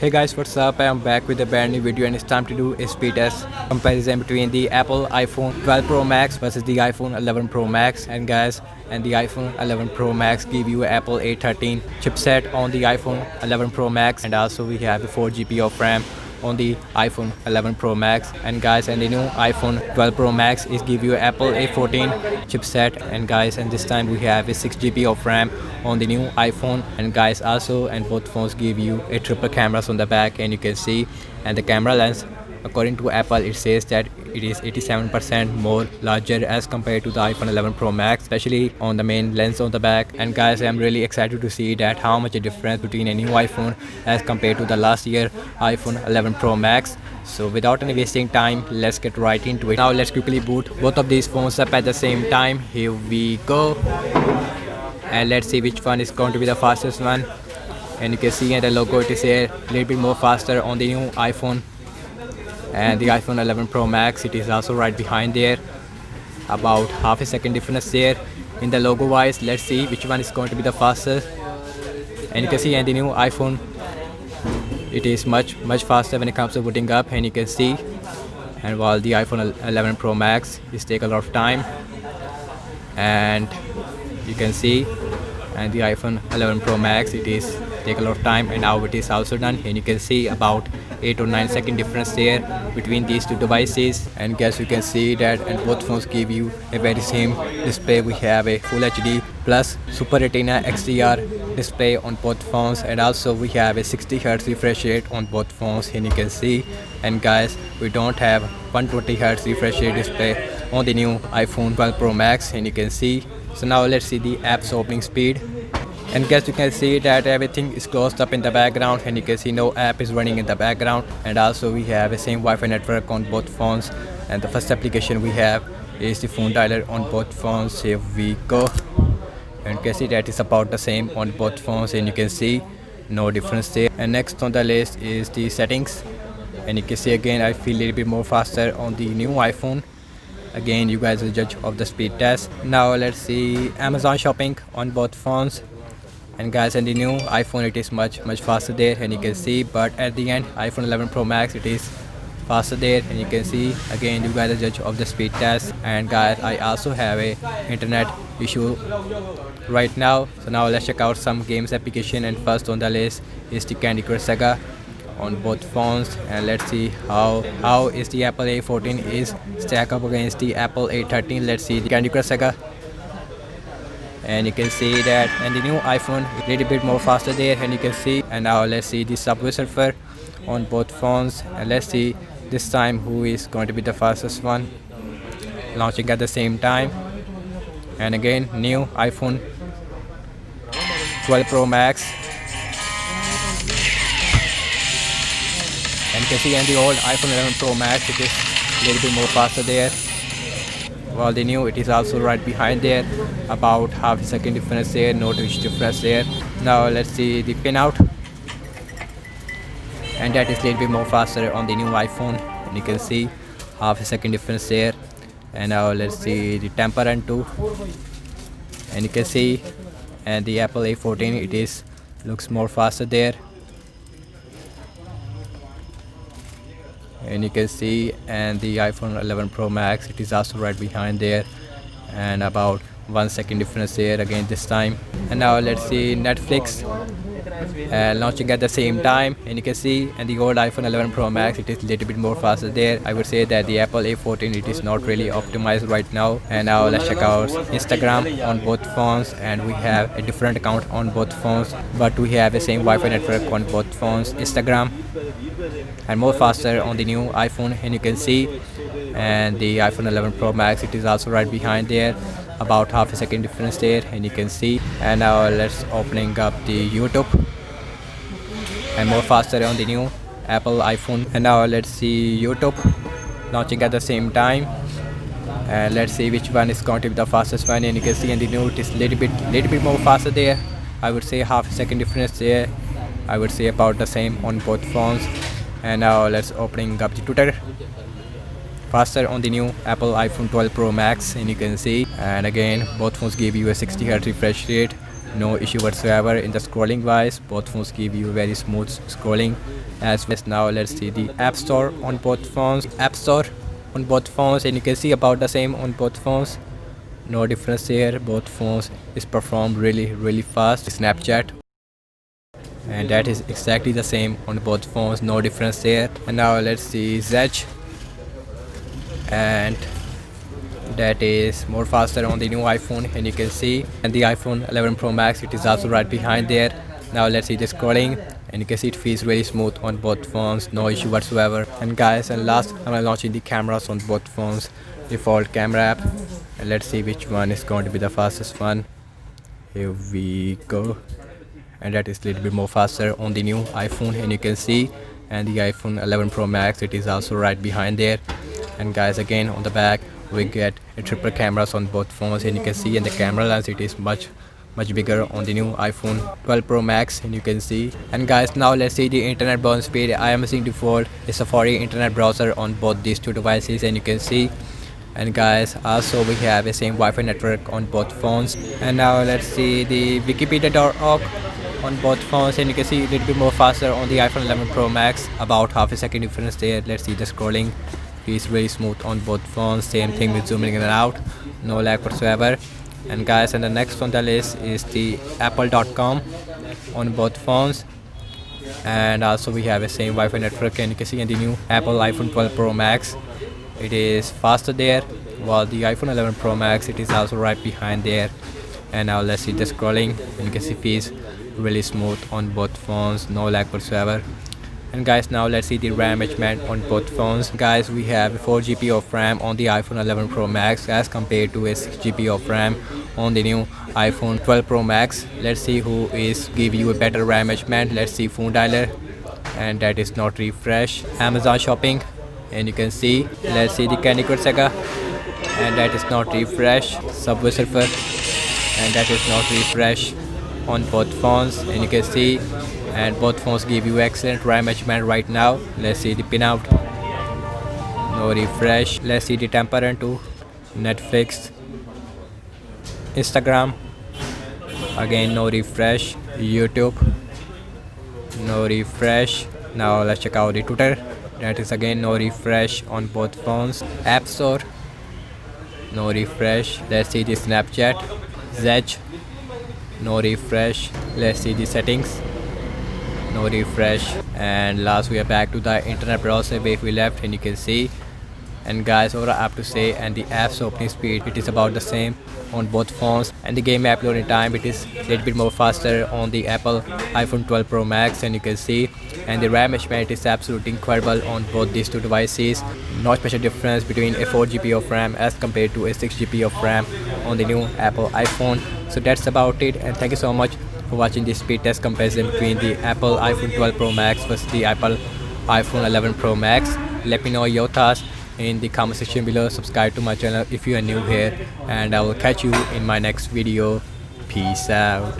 Hey guys, what's up? I am back with a brand new video and it's time to do a speed test comparison between the Apple iPhone 12 Pro Max versus the iPhone 11 Pro Max. And guys, the iPhone 11 Pro Max give you Apple A13 chipset on the iPhone 11 Pro Max, and also we have a 4 GB of RAM on the iPhone 11 Pro Max. And guys, and the new iPhone 12 Pro Max is give you Apple A14 chipset, and guys, and this time we have a 6 GB of RAM on the new iPhone. And guys, also, and both phones give you a triple cameras on the back, and you can see, and the camera lens according to Apple it says that it is 87% more larger as compared to the iPhone 11 Pro Max, especially on the main lens on the back. And guys, I'm really excited to see that how much a difference between a new iPhone as compared to the last year iPhone 11 Pro Max. So without any wasting time, let's get right into it. Now let's quickly boot both of these phones up at the same time. Here we go, and let's see which one is going to be the fastest one. And you can see in the logo it is a little bit more faster on the new iPhone, and the iPhone 11 Pro Max it is also right behind there, about half a second difference there in the logo wise. Let's see which one is going to be the fastest. And you can see in the new iPhone it is much faster when it comes to booting up, and you can see, and while the iPhone 11 Pro Max is take a lot of time, and you can see, and the iPhone 11 Pro Max it is take a lot of time, and now it is also done. And you can see about 8 or 9 second difference there between these two devices. And guys, you can see that, and both phones give you a very same display. We have a Full HD plus Super Retina XDR display on both phones, and also we have a 60 Hz refresh rate on both phones, and you can see. And guys, we don't have 120 Hz refresh rate display on the new iPhone 12 Pro Max, and you can see. So now let's see the app's opening speed. And guys, you can see that everything is closed up in the background, and you can see no app is running in the background. And also we have the same Wi-Fi network on both phones, and the first application we have is the phone dialer on both phones. Here we go, and you can see that is about the same on both phones, and you can see no difference there. And next on the list is the settings, and you can see again I feel a little bit more faster on the new iPhone. Again, you guys will judge of the speed test. Now let's see Amazon shopping on both phones. And guys, in the new iPhone it is much faster there, and you can see, but at the end iPhone 11 Pro Max it is faster there, and you can see again you guys are judge of the speed test. And guys, I also have a internet issue right now, so now let's check out some games application. And first on the list is the Candy Crush Saga on both phones, and let's see how is the Apple A14 is stack up against the Apple A13. Let's see the Candy Crush Saga, and you can see that, and the new iPhone a little bit more faster there, and you can see. And now let's see the Subway Surfer on both phones, and let's see this time who is going to be the fastest one, launching at the same time. And again, new iPhone 12 Pro Max, and you can see, and the old iPhone 11 Pro Max it is a little bit more faster there, while the new it is also right behind there, about half a second difference there, no huge difference there. Now let's see the pinout, and that is a little bit more faster on the new iPhone, and you can see half a second difference there. And now let's see the Temple Run 2, and you can see, and the Apple A14 it is looks more faster there, and you can see, and the iPhone 11 Pro Max it is also right behind there, and about 1 second difference there again this time. And now let's see Netflix launching at the same time, and you can see, and the old iPhone 11 Pro Max it is a little bit more faster there. I would say that the Apple A14 it is not really optimized right now. And now let's check out Instagram on both phones, and we have a different account on both phones, but we have the same Wi-Fi network on both phones. Instagram and more faster on the new iPhone, and you can see, and the iPhone 11 Pro Max it is also right behind there, about half a second difference there, and you can see. And now let's opening up the YouTube, and more faster on the new Apple iPhone. And now let's see YouTube launching at the same time, and let's see which one is going to be the fastest one. And you can see, in the new it is a little bit more faster there. I would say half a second difference there. I would say about the same on both phones. And now let's opening up the Twitter, faster on the new Apple iPhone 12 Pro Max, and you can see, and again both phones give you a 60 Hz refresh rate, no issue whatsoever in the scrolling wise. Both phones give you very smooth scrolling. As well. Now let's see the App Store on both phones. App Store on both phones, and you can see about the same on both phones. No difference here. Both phones is performed really fast. Snapchat, and that is exactly the same on both phones. No difference there. And now let's see Zedge, and that is more faster on the new iPhone, and you can see, and the iPhone 11 Pro Max, it is also right behind there. Now let's see the scrolling, and you can see it feels really smooth on both phones, no issue whatsoever. And guys, and last I'm launching the cameras on both phones, default camera app, and let's see which one is going to be the fastest one. Here we go, and that is a little bit more faster on the new iPhone, and you can see, and the iPhone 11 Pro Max, it is also right behind there. And guys, again on the back we get a triple cameras on both phones, and you can see, and the camera lens, it is much bigger on the new iPhone 12 Pro Max, and you can see. And guys, now let's see the internet browsing speed. I am using default a Safari internet browser on both these two devices, and you can see. And guys, also we have the same Wi-Fi network on both phones. And now let's see the wikipedia.org on both phones, and you can see a little bit more faster on the iPhone 11 Pro Max, about half a second difference there. Let's see the scrolling. It's really smooth on both phones. Same thing with zooming in and out, no lag whatsoever. And guys, and the next on the list is the apple.com on both phones, and also we have the same Wi-Fi network, and you can see in the new Apple iPhone 12 Pro Max, it is faster there, while the iPhone 11 Pro Max, it is also right behind there. And now let's see the scrolling, and you can see it feels really smooth on both phones, no lag whatsoever. And guys, now let's see the RAM management on both phones. Guys, we have 4 GB of RAM on the iPhone 11 Pro Max as compared to a 6 GB of RAM on the new iPhone 12 Pro Max. Let's see who is give you a better RAM management. Let's see phone dialer, and that is not refresh. Amazon shopping, and you can see. Let's see the Candy Crush Saga, and that is not refresh. Subway Surfer, and that is not refresh on both phones, and you can see, and both phones give you excellent RAM management right now. Let's see the pinout, no refresh. Let's see the Temperance 2, Netflix, Instagram, again no refresh. YouTube, no refresh. Now let's check out the Twitter, that is again no refresh on both phones. App Store, no refresh. Let's see the Snapchat, Zedge, no refresh. Let's see the settings, no refresh. And last we are back to the internet browser where we left, and you can see. And guys, overall I have to say, and the app's opening speed, it is about the same on both phones, and the game app loading time, it is a little bit more faster on the Apple iPhone 12 Pro Max, and you can see. And the RAM management is absolutely incredible on both these two devices. No special difference between a 4 GB of RAM as compared to a 6 GB of RAM on the new Apple iPhone. So that's about it, and thank you so much for watching this speed test comparison between the Apple iPhone 12 Pro Max versus the Apple iPhone 11 Pro Max. Let me know your thoughts in the comment section below. Subscribe to my channel if you are new here, and I will catch you in my next video. Peace out.